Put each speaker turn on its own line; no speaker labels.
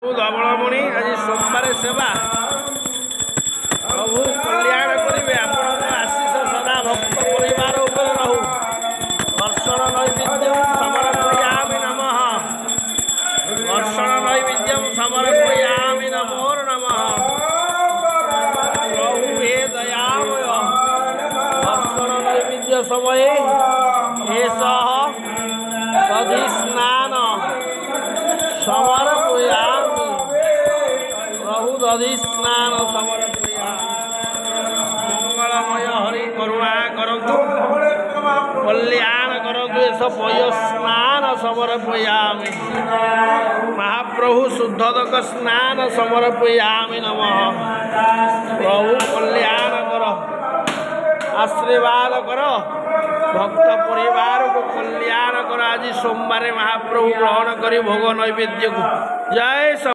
धवलमणि आज सोमवार सेवा प्रभु कल्याण करेंगे। आपण आशीष सदा भक्त परिवार उपर रहू। दर्शन नैवेद्यम समर्पयामि नमः। दर्शन नैवेद्यम समर्पयामि नमो नमः। प्रभु हे दयामय दर्शन नैवेद्य समय दधि स्नान समर्पयामि। प्रभु दधि स्नान समर्पयामि। मंगलमय हरि करुणा करतु कल्याण करतु। एस पय स्नान समर्पयामि। महाप्रभु शुद्धोदक स्नान समर्पयामि नमः। प्रभु कल्याण कर, आशीर्वाद कर, भक्त परिवार को कल्याण कर। आज सोमवार महाप्रभु ग्रहण करी भोग नैवेद्य को जय।